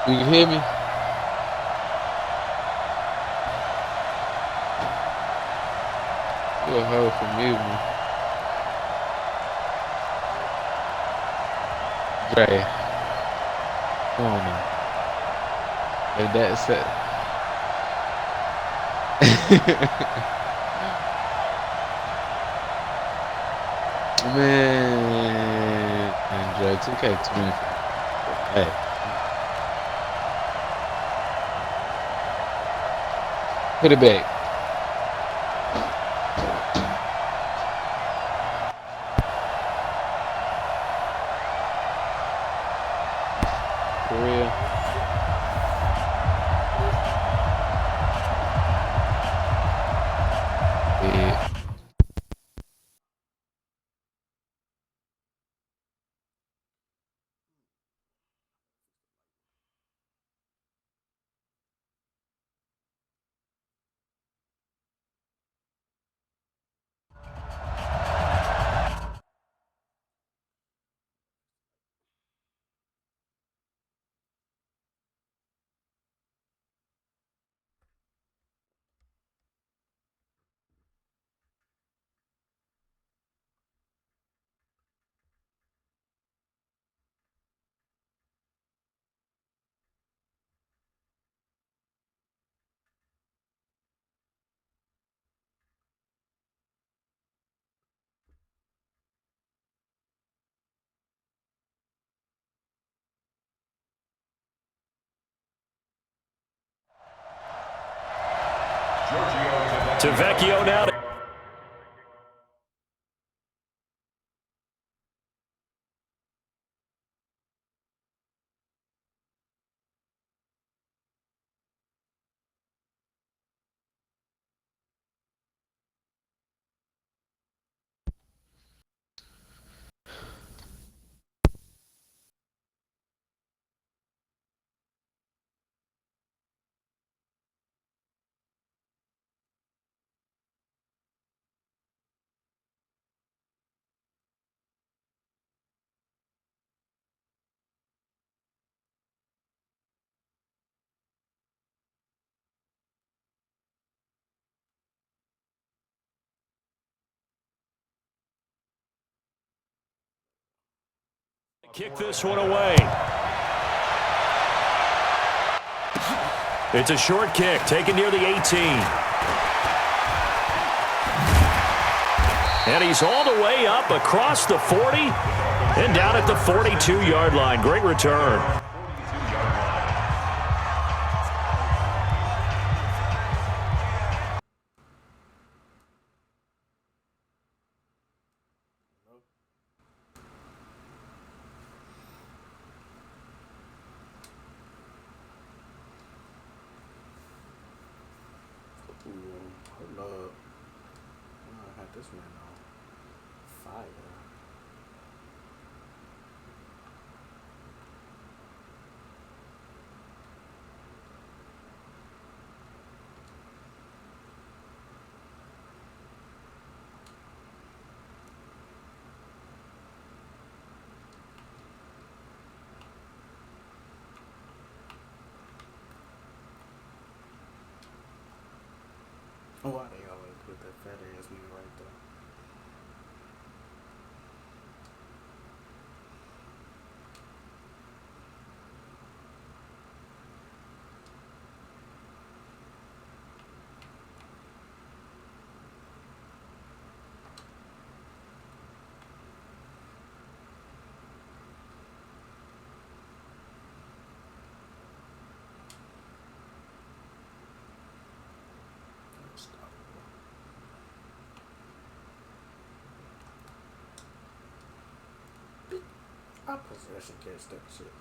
You can hear me? You a hoe for mute me. Dre. Come on now. If that's it. Man, Dre, 2K20. Hey. Put it back. For real. Yeah. To Vecchio now. Kick this one away. It's a short kick taken near the 18. And he's all the way up across the 40 and down at the 42-yard line. Great return. Hold up. I had this man on fire. Why they always put that fat ass nigga right there? I possession catch that shit.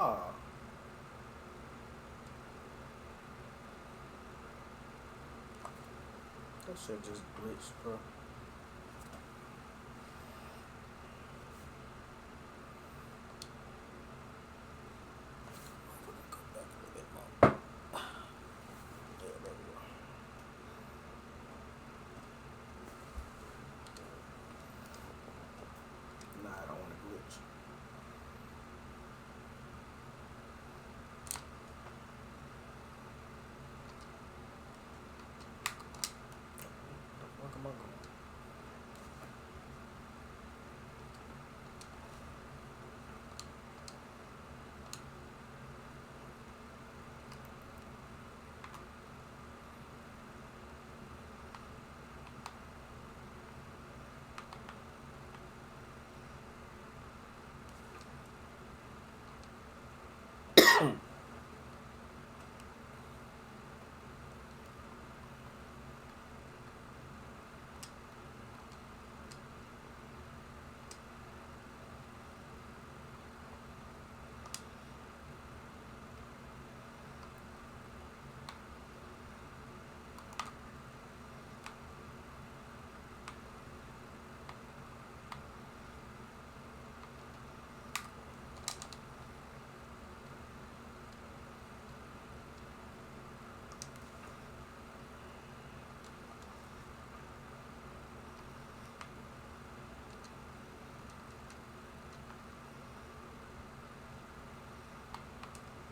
Nah. That shit just glitched, bro. Nah, I don't want to glitch. Where am I going?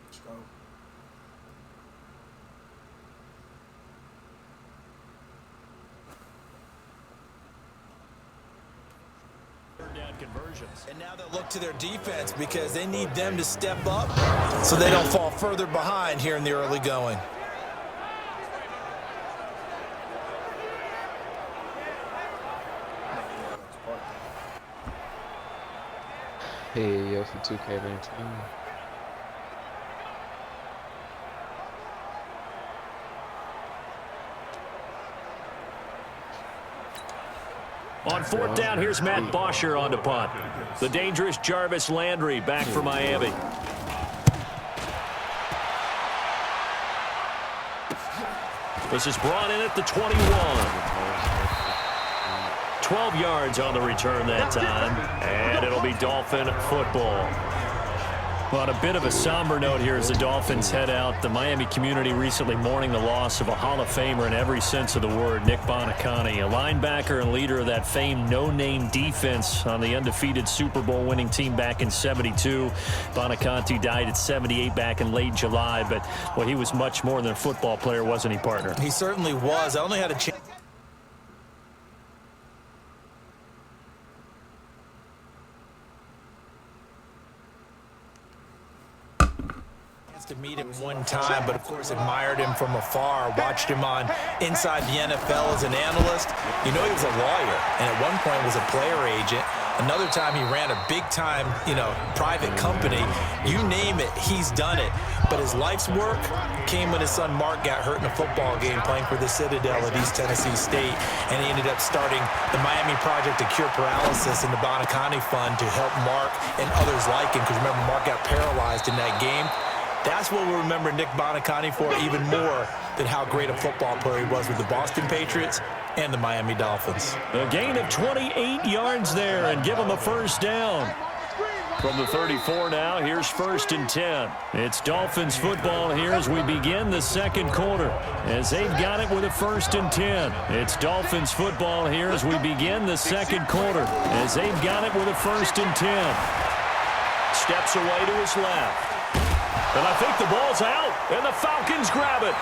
Let's go. Down conversions. And now they'll look to their defense because they need them to step up so they don't fall further behind here in the early going. Hey, yo, for 2K19. On fourth down, here's Matt Bosher on to punt. The dangerous Jarvis Landry back for Miami. This is brought in at the 21. 12 yards on the return that time, and it'll be Dolphin football. Well, on a bit of a somber note here as the Dolphins head out, the Miami community recently mourning the loss of a Hall of Famer in every sense of the word, Nick Buoniconti, a linebacker and leader of that famed no-name defense on the undefeated Super Bowl winning team back in '72. Buoniconti died at 78 back in late July, but well, he was much more than a football player, wasn't he, partner? He certainly was. I only had a chance to meet him one time, but of course admired him from afar, watched him on Inside the NFL as an analyst. You know, he was a lawyer and at one point was a player agent. Another time he ran a big-time, private company. You name it, he's done it. But his life's work came when his son Mark got hurt in a football game playing for the Citadel at East Tennessee State, and he ended up starting the Miami Project to Cure Paralysis and the Buoniconti Fund to help Mark and others like him, because remember, Mark got paralyzed in that game. That's what we'll remember Nick Buoniconti for, even more than how great a football player he was with the Boston Patriots and the Miami Dolphins. A gain of 28 yards there and give him a first down. From the 34 now, here's 1st and 10. It's Dolphins football here as we begin the second quarter, as they've got it with a 1st and 10. It's Dolphins football here as we begin the second quarter, as they've got it with a 1st and 10. Steps away to his left. And I think the ball's out, and the Falcons grab it.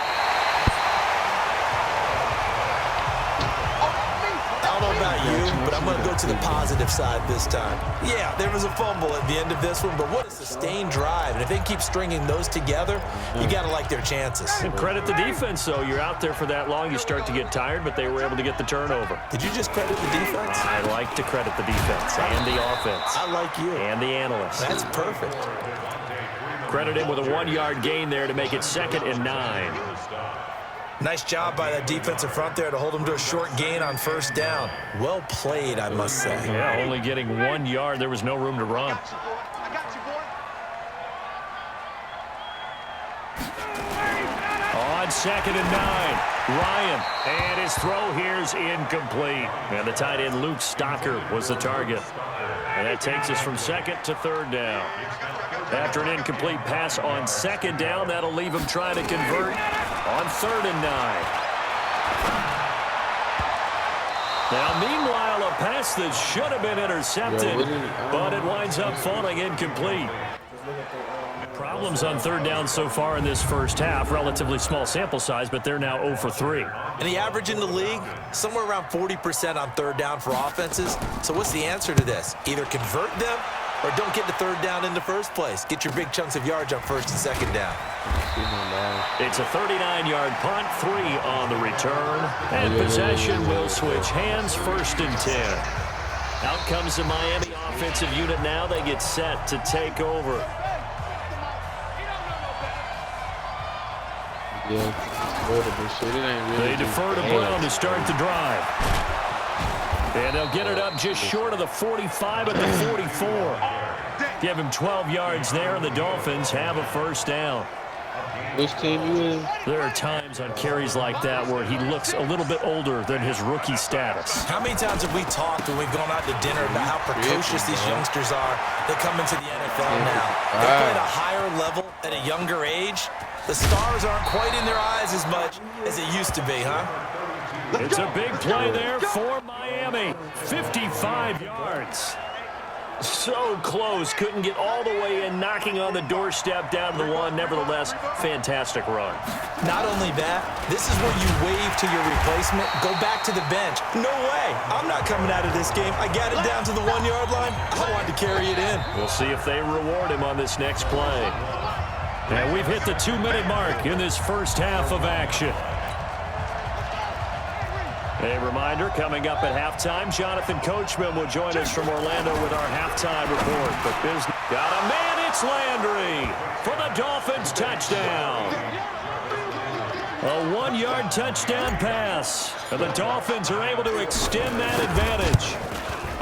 I don't know about you, but I'm going to go to the positive side this time. Yeah, there was a fumble at the end of this one, but what a sustained drive. And if they keep stringing those together, you got to like their chances. And credit the defense, though. You're out there for that long, you start to get tired, but they were able to get the turnover. Did you just credit the defense? I like to credit the defense and the offense. I like you. And the analysts. That's perfect. Credit him with a 1-yard gain there to make it 2nd and 9. Nice job by that defensive front there to hold him to a short gain on 1st down. Well played, I must say. Yeah, only getting 1 yard. There was no room to run. 2nd and 9. Ryan, and his throw here's incomplete. And the tight end Luke Stocker was the target. And that takes us from 2nd to 3rd down. After an incomplete pass on 2nd down, that'll leave him trying to convert on 3rd and 9. Now, meanwhile, a pass that should have been intercepted, but it winds up falling incomplete. Problems on 3rd down so far in this first half. Relatively small sample size, but they're now 0 for 3. And the average in the league, somewhere around 40% on 3rd down for offenses. So what's the answer to this? Either convert them or don't get to 3rd down in the first place. Get your big chunks of yards on 1st and 2nd down. It's a 39-yard punt, 3 on the return. And possession will switch hands, 1st and 10. Out comes the Miami offensive unit now. They get set to take over. They defer to Brown to start the drive. And they'll get it up just short of the 45 at the 44. Give him 12 yards there, and the Dolphins have a 1st down. Which team you in? There are times on carries like that where he looks a little bit older than his rookie status. How many times have we talked when we've gone out to dinner about how precocious these youngsters are that come into the NFL now? They play at a higher level at a younger age. The stars aren't quite in their eyes as much as it used to be, huh? It's a big play there for Miami. 55 yards. So close. Couldn't get all the way in, knocking on the doorstep down to the 1. Nevertheless, fantastic run. Not only that, this is where you wave to your replacement. Go back to the bench. No way. I'm not coming out of this game. I got it down to the 1-yard line. I wanted to carry it in. We'll see if they reward him on this next play. And we've hit the 2-minute mark in this first half of action. A reminder, coming up at halftime, Jonathan Coachman will join us from Orlando with our halftime report. But business got a man, it's Landry for the Dolphins touchdown. A 1-yard touchdown pass. And the Dolphins are able to extend that advantage.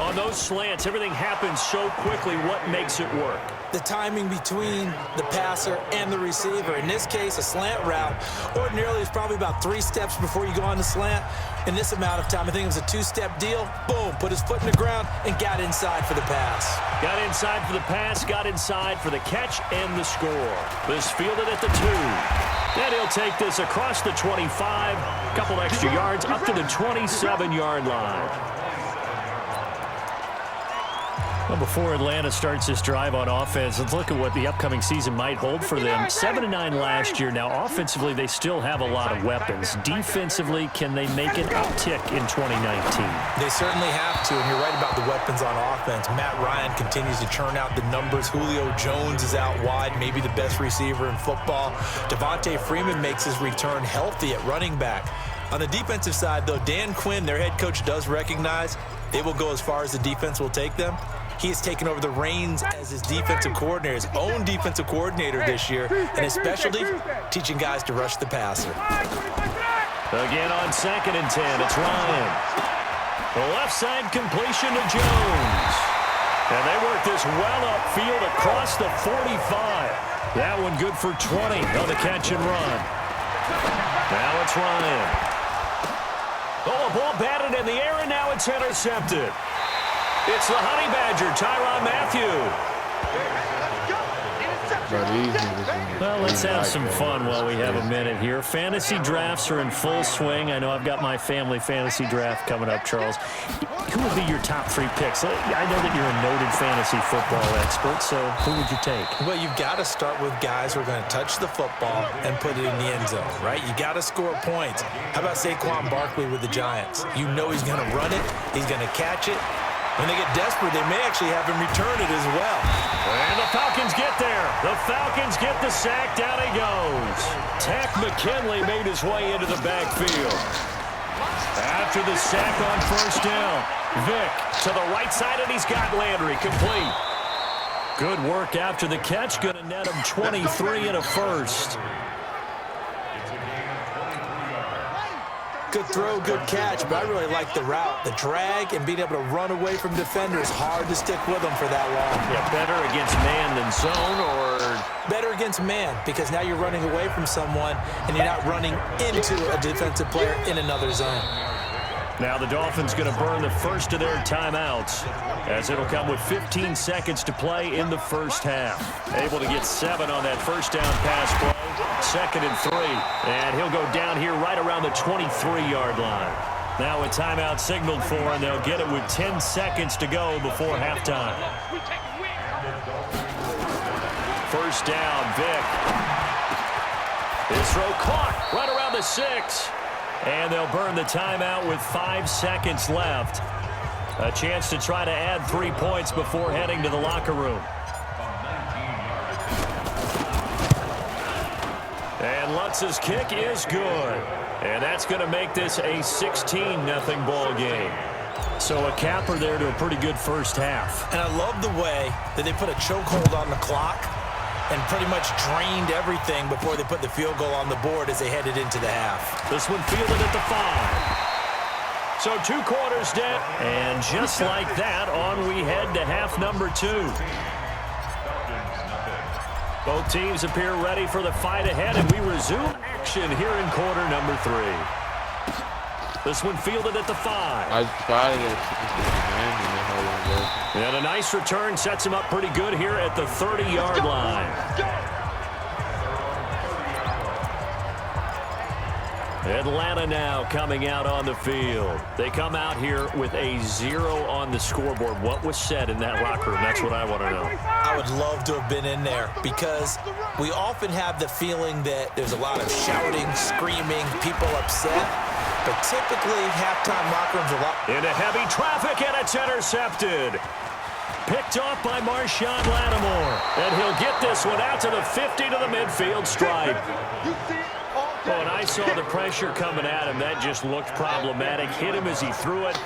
On those slants, everything happens so quickly. What makes it work? The timing between the passer and the receiver. In this case, a slant route ordinarily is probably about 3 steps before you go on the slant. In this amount of time, I think it was a 2-step deal. Boom, put his foot in the ground and got inside for the pass. Got inside for the pass, got inside for the catch and the score. This fielded at the 2. And he'll take this across the 25, a couple extra yards up to the 27-yard line. Well, before Atlanta starts this drive on offense, let's look at what the upcoming season might hold for them. 7-9 last year. Now, offensively, they still have a lot of weapons. Defensively, can they make an uptick in 2019? They certainly have to, and you're right about the weapons on offense. Matt Ryan continues to churn out the numbers. Julio Jones is out wide, maybe the best receiver in football. Devontae Freeman makes his return healthy at running back. On the defensive side, though, Dan Quinn, their head coach, does recognize they will go as far as the defense will take them. He has taken over the reins as his defensive coordinator, his own defensive coordinator this year, and his specialty, teaching guys to rush the passer. Again on 2nd and 10, it's Ryan. The left side completion to Jones. And they work this well upfield across the 45. That one good for 20 on the catch and run. Now it's Ryan. Oh, a ball batted in the air, and now it's intercepted. It's the Honey Badger, Tyrann Mathieu. Well, let's have some fun while we have a minute here. Fantasy drafts are in full swing. I know I've got my family fantasy draft coming up, Charles. Who would be your top 3 picks? I know that you're a noted fantasy football expert, so who would you take? Well, you've got to start with guys who are going to touch the football and put it in the end zone, right? You got to score points. How about Saquon Barkley with the Giants? You know he's going to run it. He's going to catch it. When they get desperate, they may actually have him return it as well. And the Falcons get there. The Falcons get the sack. Down he goes. Takk McKinley made his way into the backfield. After the sack on 1st down, Vick to the right side, and he's got Landry complete. Good work after the catch. Going to net him 23 and a 1st. Good throw, good catch, but I really like the route. The drag and being able to run away from defenders, hard to stick with them for that long. Yeah, better against man than zone, or? Better against man, because now you're running away from someone and you're not running into a defensive player in another zone. Now the Dolphins going to burn the first of their timeouts, as it'll come with 15 seconds to play in the first half. Able to get 7 on that first down pass play. 2nd and 3. And he'll go down here right around the 23-yard line. Now a timeout signaled for, and they'll get it with 10 seconds to go before halftime. First down, Vic. His throw caught right around the 6. And they'll burn the timeout with 5 seconds left. A chance to try to add 3 points before heading to the locker room. And Lutz's kick is good. And that's going to make this a 16-0 ball game. So a capper there to a pretty good first half. And I love the way that they put a chokehold on the clock and pretty much drained everything before they put the field goal on the board as they headed into the half. This one fielded at the 5. So 2 quarters down. And just like that, on we head to half number 2. Both teams appear ready for the fight ahead, and we resume action here in quarter number 3. This one fielded at the 5. And a nice return sets him up pretty good here at the 30-yard line. Atlanta now coming out on the field. They come out here with a 0 on the scoreboard. What was said in that locker room? That's what I want to know. I would love to have been in there, because we often have the feeling that there's a lot of shouting, screaming, people upset. But typically, halftime locker rooms are a lot. Into heavy traffic, and it's intercepted. Picked off by Marshawn Lattimore. And he'll get this one out to the 50 to the midfield stripe. Oh, and I saw the pressure coming at him. That just looked problematic. Hit him as he threw it,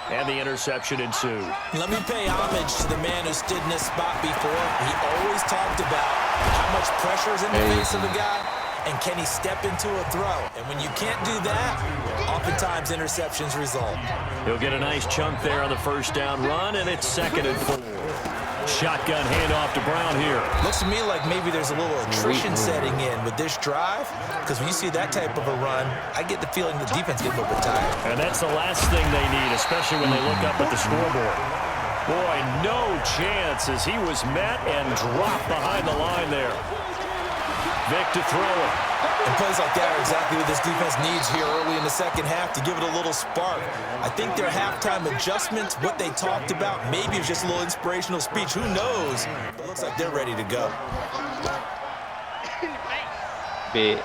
and the interception ensued. Let me pay homage to the man who stood in this spot before. He always talked about how much pressure is in the face of a guy, and can he step into a throw? And when you can't do that, oftentimes interceptions result. He'll get a nice chunk there on the first down run, and it's 2nd and 4. Shotgun handoff to Brown here. Looks to me like maybe there's a little attrition setting in with this drive, because when you see that type of a run, I get the feeling the defense gets a little bit tired. And that's the last thing they need, especially when they look up at the scoreboard. Boy, no chance as he was met and dropped behind the line there. Vic to throw it. And plays like that are exactly what this defense needs here early in the second half to give it a little spark. I think their halftime adjustments, what they talked about, maybe it was just a little inspirational speech. Who knows? But it looks like they're ready to go. Bit.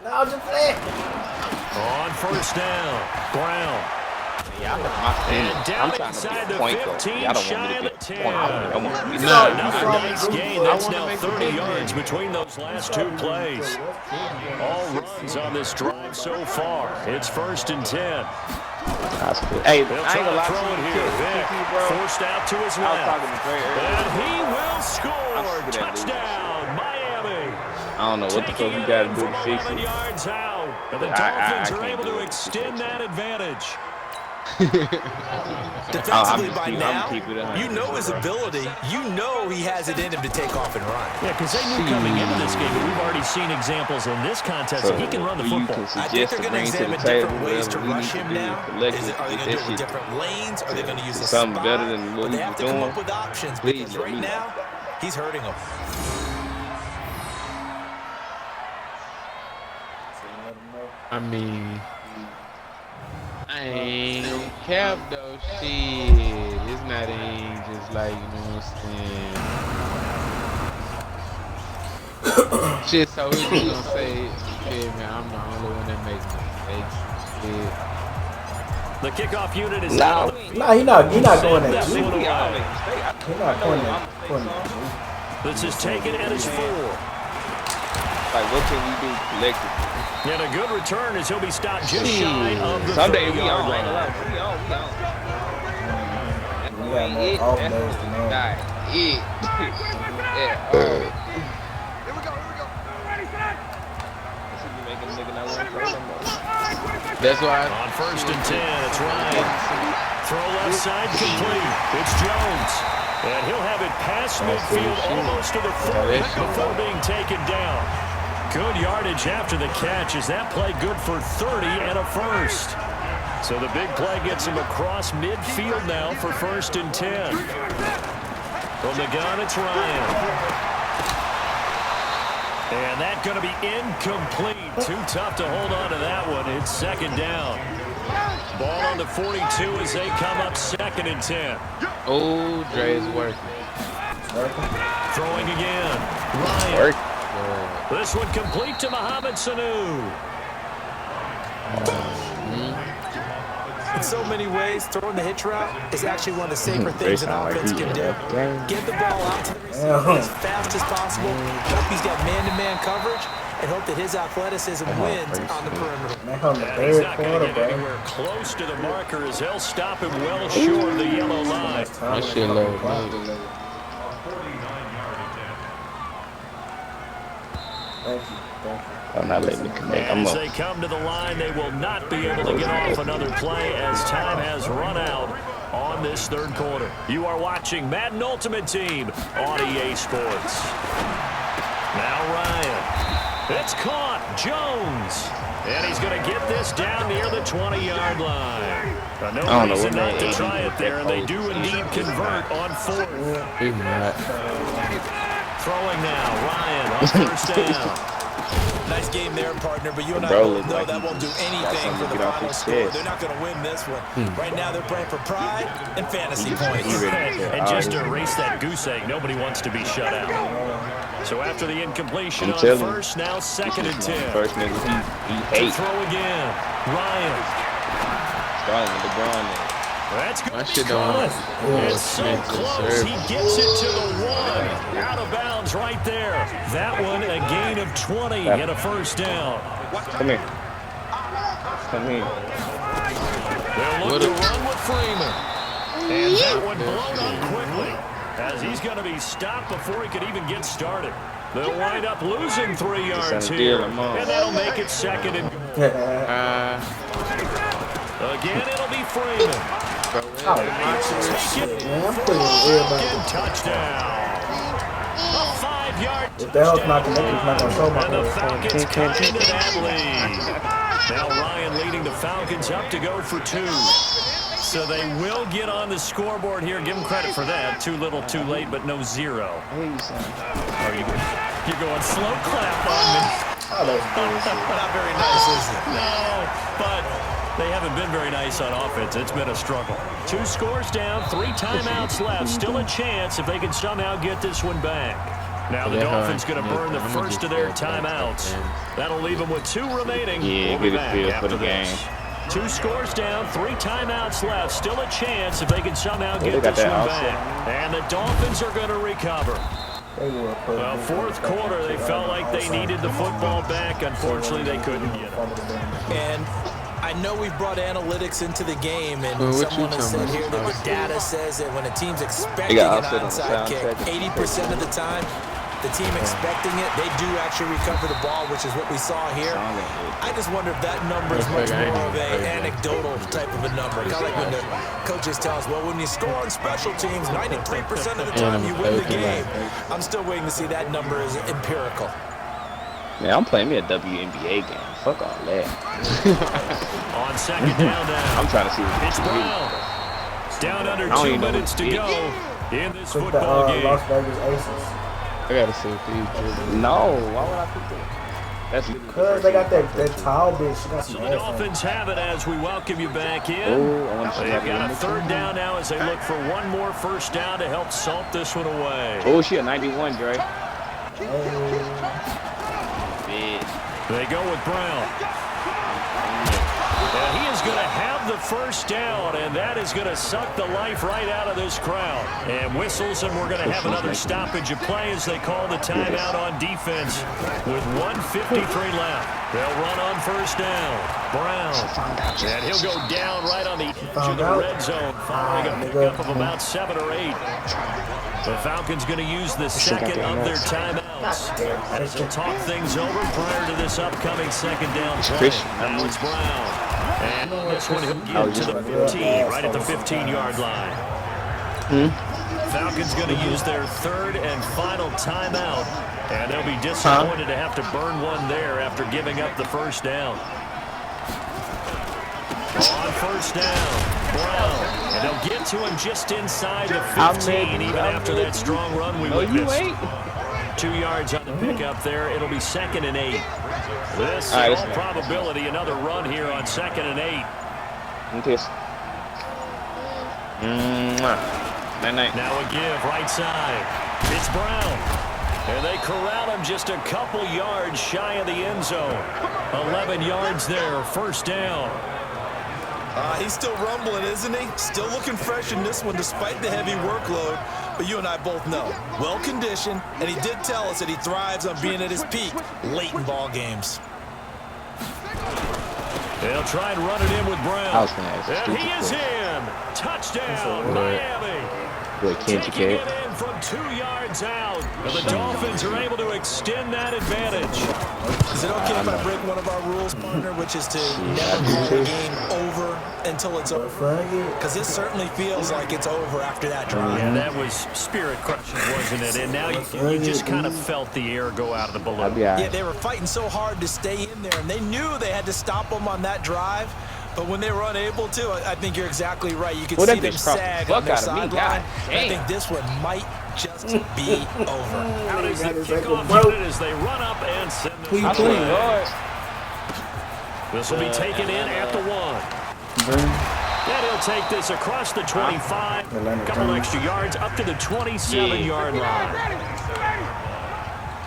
No, just play. On first down, Brown. Yeah, And down I'm inside the point 15, y'all don't shy want me of to the get 10. point. I want to be Another nice gain. That's now make 30 the yards between those last 2 plays. All runs on this drive so far. It's 1st and 10. Hey, They'll I ain't try gonna to lie throw to it you. here. Vic forced out to his I was left. talking to Dre earlier. And he will score. I'm sick of that Touchdown, Miami. I don't know what the fuck you gotta do to fix 11 it. yards out. And the I Dolphins are can't able do to it. extend that advantage. Defensively by now, keep it 100. you know his ability. You know he has it in him to take off and run. Yeah, because they knew coming into this game, but we've already seen examples in this contest that he can run the football. I think they're going to examine different ways to rush him now. Are they going to do it with different lanes? Are they going to use a something spot? better than what But they he have was to come doing. up with options, Please because let right me know. now, he's hurting them. I mean, I ain't gonna cap though, shit. It's not even just like, you know what I'm saying? Shit, so he's just gonna say, yeah, man, I'm the only one that makes mistakes. Yeah. The kickoff unit is No, out. he not going Send at this you. one away. He's not going at This is taken at his 4. Like, what can we do collectively? And a good return as he'll be stopped just shy of the Sunday, we 30-yard on. line. We got more off days than that. Yeah. That's why. On 1st and 10, it's Ryan. Throw left side complete. It's Jones. And he'll have it past midfield almost to the 40 before being taken down. Good yardage after the catch. Is that play good for 30 and a first? So the big play gets him across midfield now for 1st and 10. From the gun, it's Ryan. And that's going to be incomplete. Too tough to hold on to that one. It's 2nd down. Ball on the 42 as they come up 2nd and 10. Oh, Dre is working. Throwing again. Ryan. This one complete to Mohamed Sanu. In so many ways, throwing the hitch route is actually one of the safer things an offense can do. Get the ball out to the receiver as fast as possible. Hope he's got man-to-man coverage, and hope that his athleticism wins on the perimeter. He's not going to get anywhere close to the marker as they'll stop him well short of the yellow line. That shit low. I'm not letting me connect. As they come to the line, they will not be able to get off another play as time has run out on this 3rd quarter. You are watching Madden Ultimate Team on EA Sports. Now Ryan. It's caught. Jones. And he's going to get this down near the 20-yard line. No reason not to try it there, and they do indeed convert on 4th. Throwing now. Ryan on 1st down. Nice game there, partner, but you and I both know that won't do anything for the final score. They're not going to win this one. Right now, they're playing for pride and fantasy points. And just to erase that goose egg, nobody wants to be shut out. So after the incompletion on 1st, now 2nd and 10. First nigga, he to throw again. Ryan. Starting with LeBron. That's good. My shit don't. It's so close. He gets it to the 1. Out of bounds right there. That one a gain of 20 and a 1st down. Come here. Come here. They'll look to run with Freeman. And that one blown up quickly as he's going to be stopped before he could even get started. They'll wind up losing 3 yards here. And that'll make it 2nd and again, it'll be Freeman. Touchdown. A 5-yard touchdown. If the hell's not connected, he's not going to show my And the Falcons cut into that lead. Now Ryan leading the Falcons up to go for 2. So they will get on the scoreboard here. Give them credit for that. Too little, too late, but no 0. You're going slow clap on me. Oh, that's bullshit. Not very nice, is it? No, but they haven't been very nice on offense. It's been a struggle. 2 scores down, 3 timeouts left. Still a chance if they can somehow get this one back. Now the Dolphins going to burn the first of their timeouts. That'll leave them with 2 remaining. Yeah, we'll get a feel for the game. 2 scores down, 3 timeouts left. Still a chance if they can somehow get this one back. And the Dolphins are going to recover. Well, 4th quarter, they felt like they needed the football back. Unfortunately, they couldn't get it. And I know we've brought analytics into the game, and someone has said here that the data says that when a team's expecting an onside kick, 80% of the time, the team expecting it, they do actually recover the ball, which is what we saw here. I just wonder if that number is much more of an anecdotal type of a number. Kind of like when the coaches tell us, well, when you score on special teams, 93% of the time you win the game. I'm still waiting to see that number is empirical. Man, I'm playing me a WNBA game. Fuck all that. On 2nd down now. I'm trying to see what it's Brown. Down under 2 minutes to go in this football game. Las Vegas Aces. I gotta see if these. No, why would I pick that? That's because they got that towel bitch. She got some so the Dolphins have it as we welcome you back in. They've got a 3rd down now as they look for 1 more 1st down to help salt this one away. Oh, she a 91, Dre. They go with Brown. And he is going to have the 1st down, and that is going to suck the life right out of this crowd. And whistles, and we're going to have another stoppage of play as they call the timeout on defense with 1:53 left. They'll run on 1st down. Brown. And he'll go down right on the edge of the red zone, following a pickup of about 7 or 8. The Falcons going to use the 2nd of their timeouts as they'll talk things over prior to this upcoming 2nd down play. Now it's Brown. And this one he'll give to the 15, right at the 15-yard line. Falcons going to use their third and final timeout, and they'll be disappointed to have to burn one there after giving up the first down. On first down, Brown, and they'll get to him just inside the 15, even after that strong run we witnessed. 2 yards on the pickup there. It'll be 2nd and 8. This, in all probability, another run here on 2nd and 8. Now a give right side. It's Brown. And they corral him just a couple yards shy of the end zone. 11 yards there, first down. He's still rumbling, isn't he? Still looking fresh in this one despite the heavy workload. But you and I both know, well-conditioned, and he did tell us that he thrives on being at his peak late in ball games. They'll try and run it in with Brown. And he is in. Touchdown, Miami. Taking it in from 2 yards out. And the Dolphins are able to extend that advantage. Is it okay if I break one of our rules, partner, which is to never call the game over until it's over? Because this certainly feels like it's over after that drive. Yeah, that was spirit-crushing, wasn't it? And now you just kind of felt the air go out of the balloon. Yeah, they were fighting so hard to stay in there, and they knew they had to stop them on that drive. But when they were unable to, I think you're exactly right. You could see them sag on their sideline. I think this one might just be over. How does the kickoff unit as they run up and send this away? This will be taken in at the 1. And he'll take this across the 25. A couple extra yards up to the 27-yard line.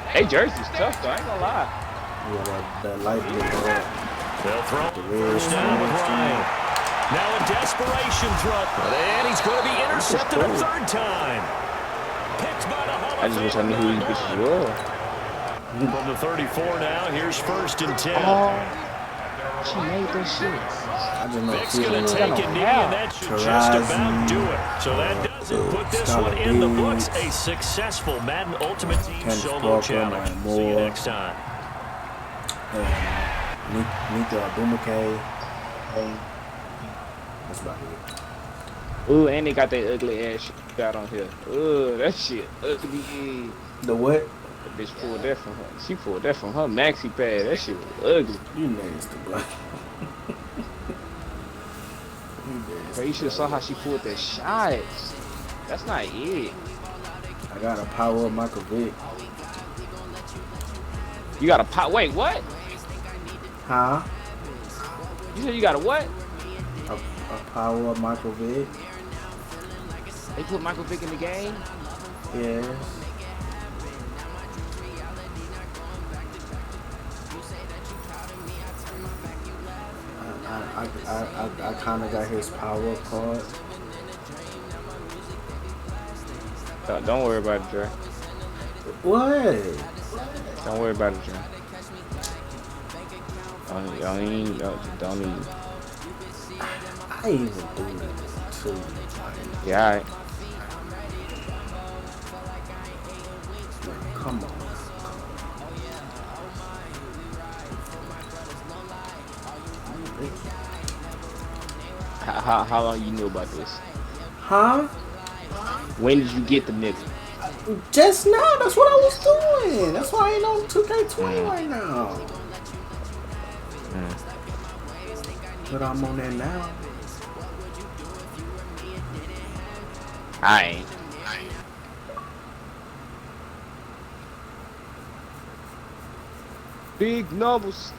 Hey, Jersey's tough, though. I ain't gonna lie. Yeah, that light blue. They'll throw first down with Ryan. Now a desperation throw. And he's going to be intercepted a 3rd time. Picked by the Hall I just wish I knew who these bitches were. From the 34 now, here's 1st and 10. She made this shit. I just know Vick's going to take a knee, and that should just about do it. So that doesn't put this one in the books. A successful Madden Ultimate Team solo challenge. See you next time. Nico Abumake. That's about it. Ooh, and they got that ugly ass shit out on here. Ooh, that shit ugly. The what? The bitch pulled that from her. She pulled that from her maxi pad. That shit was ugly. You nasty, boy. Bro, you should have saw how she pulled that shot. That's not it. I got a power of Michael Vick. You got a pot? Wait, what? Huh? You said you got a what? A power of Michael Vick. They put Michael Vick in the game? Yes. I kind of got his power card. Don't worry about it, Dre. What? Don't worry about it, Dre. Don't even. I even do that too. Yeah, alright. Come on. How long you knew about this? Huh? When did you get the nigga? Just now. That's what I was doing. That's why I ain't on 2K20 right now. But I'm on that now. I ain't. Big numbers.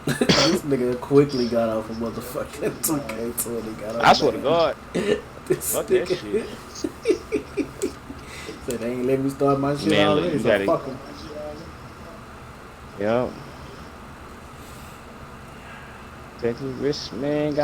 This nigga quickly got off a motherfucking 2K20. I swear to God. Fuck that shit. Said they ain't let me start my shit Man, already, so fuck 'em. Yep. Take the risk, man.